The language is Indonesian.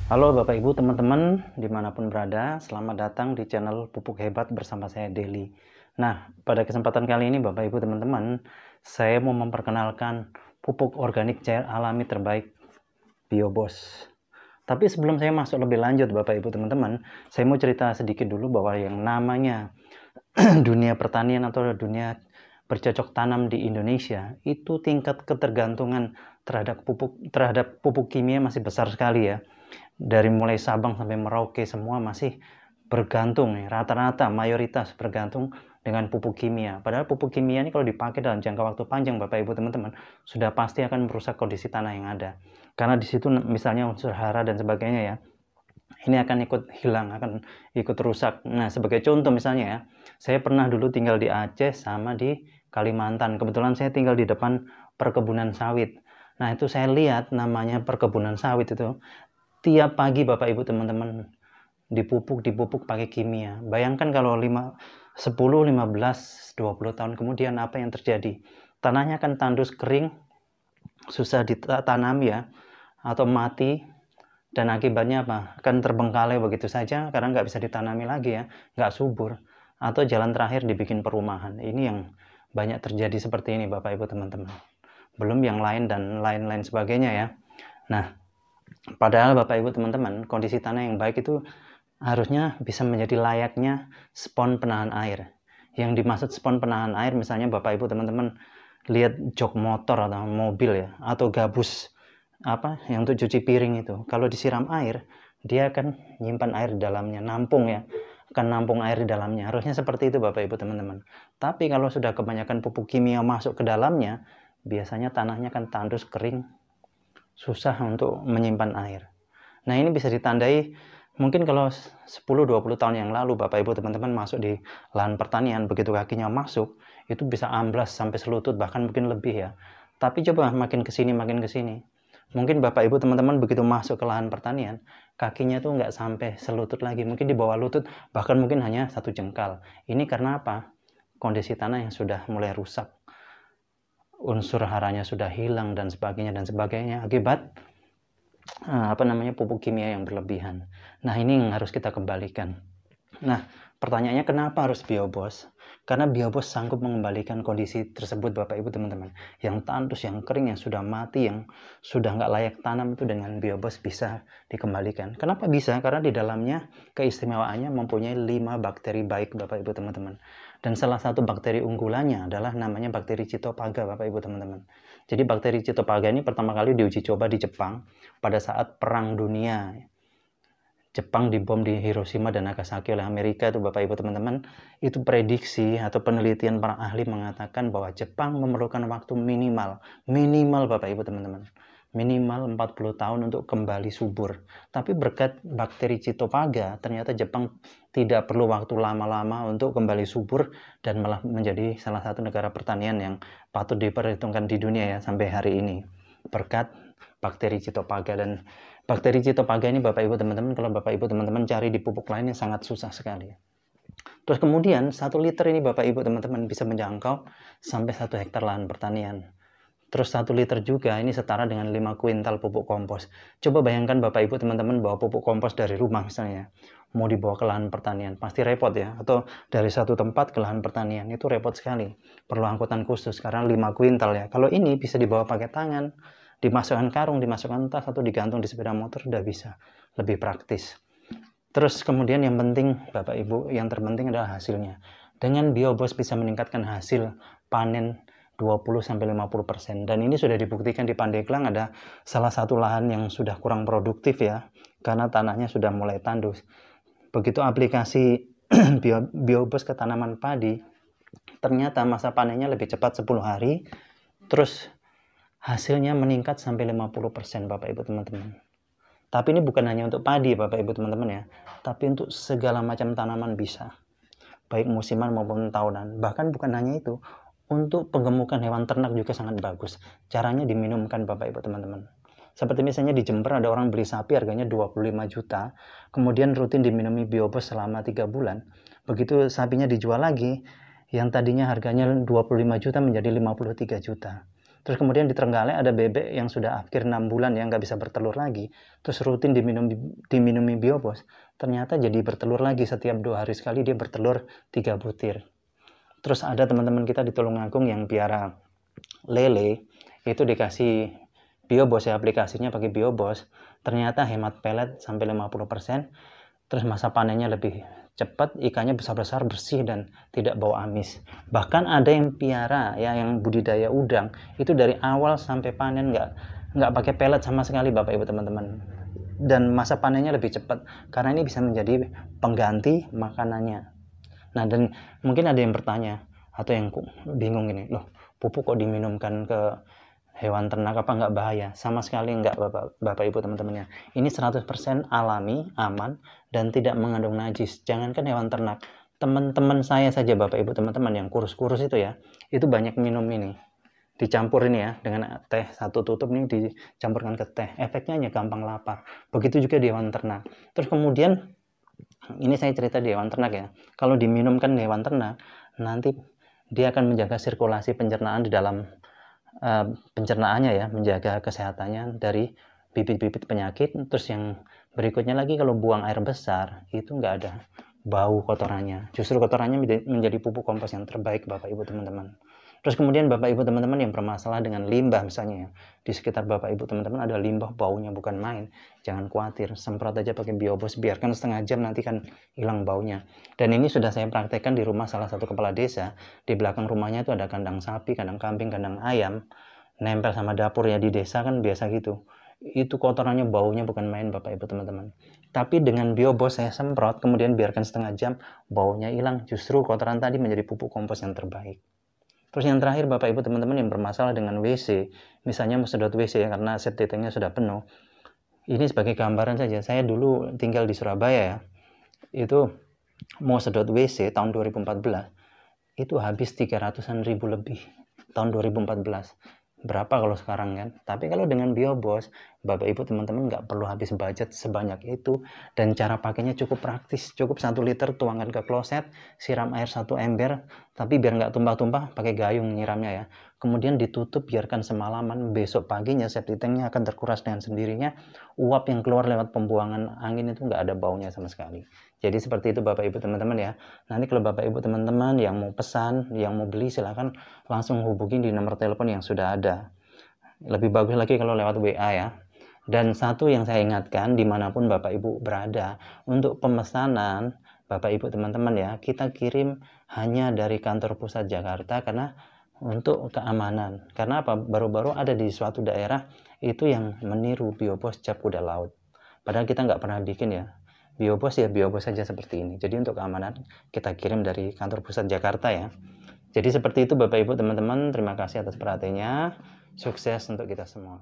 Halo Bapak Ibu teman-teman dimanapun berada, selamat datang di channel Pupuk Hebat bersama saya Deli. Nah, pada kesempatan kali ini Bapak Ibu teman-teman, saya mau memperkenalkan pupuk organik cair alami terbaik Biobos. Tapi sebelum saya masuk lebih lanjut Bapak Ibu teman-teman, saya mau cerita sedikit dulu bahwa yang namanya dunia pertanian atau dunia bercocok tanam di Indonesia itu tingkat ketergantungan terhadap pupuk kimia masih besar sekali ya. Dari mulai Sabang sampai Merauke semua masih bergantung, rata-rata mayoritas bergantung dengan pupuk kimia. Padahal pupuk kimia ini kalau dipakai dalam jangka waktu panjang Bapak Ibu teman-teman, sudah pasti akan merusak kondisi tanah yang ada. Karena di situ misalnya unsur hara dan sebagainya ya, ini akan ikut hilang, akan ikut rusak. Nah, sebagai contoh misalnya ya, saya pernah dulu tinggal di Aceh sama di Kalimantan. Kebetulan saya tinggal di depan perkebunan sawit. Nah, itu saya lihat namanya perkebunan sawit itu tiap pagi Bapak Ibu teman-teman dipupuk pakai kimia. Bayangkan kalau 10, 15, 20 tahun kemudian apa yang terjadi? Tanahnya akan tandus kering, susah ditanam ya, atau mati, dan akibatnya apa? Akan terbengkalai begitu saja karena nggak bisa ditanami lagi ya, nggak subur. Atau jalan terakhir dibikin perumahan. Ini yang banyak terjadi seperti ini Bapak Ibu teman-teman. Belum yang lain dan lain-lain sebagainya ya. Nah, padahal Bapak Ibu teman-teman, kondisi tanah yang baik itu harusnya bisa menjadi layaknya spons penahan air. Yang dimaksud spons penahan air misalnya Bapak Ibu teman-teman lihat jok motor atau mobil ya, atau gabus apa yang untuk cuci piring itu. Kalau disiram air, dia akan nyimpan air di dalamnya, nampung ya. Akan nampung air di dalamnya. Harusnya seperti itu Bapak Ibu teman-teman. Tapi kalau sudah kebanyakan pupuk kimia masuk ke dalamnya, biasanya tanahnya akan tandus kering, susah untuk menyimpan air. Nah, ini bisa ditandai mungkin kalau 10-20 tahun yang lalu Bapak Ibu teman-teman masuk di lahan pertanian, begitu kakinya masuk, itu bisa amblas sampai selutut, bahkan mungkin lebih ya. Tapi coba makin ke sini, mungkin Bapak Ibu teman-teman begitu masuk ke lahan pertanian, kakinya tuh nggak sampai selutut lagi, mungkin di bawah lutut, bahkan mungkin hanya 1 jengkal. Ini karena apa? Kondisi tanah yang sudah mulai rusak, unsur haranya sudah hilang dan sebagainya akibat pupuk kimia yang berlebihan. Nah, ini yang harus kita kembalikan. Nah, pertanyaannya kenapa harus Biobos? Karena Biobos sanggup mengembalikan kondisi tersebut Bapak Ibu teman-teman. Yang tandus, yang kering, yang sudah mati, yang sudah nggak layak tanam itu dengan Biobos bisa dikembalikan. Kenapa bisa? Karena di dalamnya keistimewaannya mempunyai 5 bakteri baik Bapak Ibu teman-teman. Dan salah satu bakteri unggulannya adalah namanya bakteri Cytophaga Bapak Ibu teman-teman. Jadi bakteri Cytophaga ini pertama kali diuji coba di Jepang pada saat Perang Dunia. Jepang dibom di Hiroshima dan Nagasaki oleh Amerika itu Bapak Ibu teman-teman. Itu prediksi atau penelitian para ahli mengatakan bahwa Jepang memerlukan waktu minimal Bapak Ibu teman-teman, minimal 40 tahun untuk kembali subur. Tapi berkat bakteri Cytophaga ternyata Jepang tidak perlu waktu lama-lama untuk kembali subur dan malah menjadi salah satu negara pertanian yang patut diperhitungkan di dunia ya sampai hari ini, berkat bakteri Cytophaga. Dan bakteri Cytophaga ini Bapak Ibu teman-teman, kalau Bapak Ibu teman-teman cari di pupuk lainnya sangat susah sekali. Terus kemudian 1 liter ini Bapak Ibu teman-teman bisa menjangkau sampai 1 hektar lahan pertanian. Terus 1 liter juga ini setara dengan 5 kuintal pupuk kompos. Coba bayangkan Bapak Ibu teman-teman bawa pupuk kompos dari rumah misalnya, mau dibawa ke lahan pertanian, pasti repot ya. Atau dari satu tempat ke lahan pertanian, itu repot sekali. Perlu angkutan khusus karena 5 kuintal ya. Kalau ini bisa dibawa pakai tangan, dimasukkan karung, dimasukkan tas, atau digantung di sepeda motor, udah bisa. Lebih praktis. Terus kemudian yang penting Bapak Ibu, yang terpenting adalah hasilnya. Dengan Biobos bisa meningkatkan hasil panen 20-50%. Dan ini sudah dibuktikan di Pandeglang, ada salah satu lahan yang sudah kurang produktif ya, karena tanahnya sudah mulai tandus. Begitu aplikasi Biobos ke tanaman padi, ternyata masa panennya lebih cepat 10 hari, terus hasilnya meningkat sampai 50% Bapak Ibu teman-teman. Tapi ini bukan hanya untuk padi Bapak Ibu teman-teman ya, tapi untuk segala macam tanaman bisa, baik musiman maupun tahunan. Bahkan bukan hanya itu, untuk penggemukan hewan ternak juga sangat bagus. Caranya diminumkan Bapak Ibu teman-teman. Seperti misalnya di Jember ada orang beli sapi harganya 25 juta, kemudian rutin diminumi Biobos selama 3 bulan. Begitu sapinya dijual lagi, yang tadinya harganya 25 juta menjadi 53 juta. Terus kemudian di Trenggalek ada bebek yang sudah akhir 6 bulan ya nggak bisa bertelur lagi. Terus rutin diminumi Biobos. Ternyata jadi bertelur lagi setiap 2 hari sekali dia bertelur 3 butir. Terus ada teman-teman kita di Tulungagung yang piara lele, itu dikasih Biobos ya, aplikasinya pakai Biobos. Ternyata hemat pelet sampai 50%. Terus masa panennya lebih cepat, ikannya besar-besar, bersih, dan tidak bau amis. Bahkan ada yang piara ya, yang budidaya udang itu dari awal sampai panen nggak pakai pelet sama sekali Bapak Ibu teman-teman, dan masa panennya lebih cepat karena ini bisa menjadi pengganti makanannya. Nah, dan mungkin ada yang bertanya atau yang bingung ini, loh pupuk kok diminumkan ke hewan ternak, apa nggak bahaya? Sama sekali nggak Bapak Ibu teman-temannya. Ini 100% alami, aman, dan tidak mengandung najis. Jangankan hewan ternak, teman-teman saya saja Bapak Ibu teman-teman yang kurus-kurus itu ya, itu banyak minum ini. Dicampur ini ya, dengan teh satu tutup nih dicampurkan ke teh. Efeknya hanya gampang lapar. Begitu juga di hewan ternak. Terus kemudian, ini saya cerita di hewan ternak ya. Kalau diminumkan di hewan ternak, nanti dia akan menjaga sirkulasi pencernaan di dalam pencernaannya ya, menjaga kesehatannya dari bibit-bibit penyakit. Terus yang berikutnya lagi, kalau buang air besar itu nggak ada bau kotorannya, justru kotorannya menjadi pupuk kompos yang terbaik Bapak Ibu teman-teman. Terus kemudian Bapak Ibu teman-teman yang bermasalah dengan limbah misalnya ya, di sekitar Bapak Ibu teman-teman ada limbah, baunya bukan main, jangan khawatir, semprot aja pakai Biobos, biarkan setengah jam nanti kan hilang baunya. Dan ini sudah saya praktekkan di rumah salah satu kepala desa. Di belakang rumahnya itu ada kandang sapi, kandang kambing, kandang ayam, nempel sama dapur ya, di desa kan biasa gitu. Itu kotorannya, baunya bukan main Bapak Ibu teman-teman. Tapi dengan Biobos saya semprot, kemudian biarkan setengah jam, baunya hilang, justru kotoran tadi menjadi pupuk kompos yang terbaik. Terus yang terakhir Bapak Ibu teman-teman yang bermasalah dengan WC, misalnya mau sedot WC ya karena septic tanknya sudah penuh. Ini sebagai gambaran saja, saya dulu tinggal di Surabaya ya, itu mau sedot WC tahun 2014, itu habis 300-an ribu lebih tahun 2014. Berapa kalau sekarang kan? Tapi kalau dengan Biobos, Bapak Ibu teman-teman nggak perlu habis budget sebanyak itu, dan cara pakainya cukup praktis. Cukup 1 liter tuangkan ke kloset, siram air 1 ember, tapi biar nggak tumpah-tumpah pakai gayung nyiramnya ya. Kemudian ditutup, biarkan semalaman, besok paginya septic tanknya akan terkuras dengan sendirinya. Uap yang keluar lewat pembuangan angin itu nggak ada baunya sama sekali. Jadi seperti itu Bapak Ibu teman-teman ya. Nanti kalau Bapak Ibu teman-teman yang mau pesan, yang mau beli, silahkan langsung hubungi di nomor telepon yang sudah ada. Lebih bagus lagi kalau lewat WA ya. Dan satu yang saya ingatkan, dimanapun Bapak Ibu berada, untuk pemesanan Bapak Ibu teman-teman ya, kita kirim hanya dari kantor pusat Jakarta karena untuk keamanan. Karena apa? Baru-baru ada di suatu daerah itu yang meniru Biobos cap kuda laut. Padahal kita nggak pernah bikin ya. Biobos ya Biobos saja seperti ini. Jadi untuk keamanan kita kirim dari kantor pusat Jakarta ya. Jadi seperti itu Bapak Ibu teman-teman, terima kasih atas perhatiannya. Sukses untuk kita semua.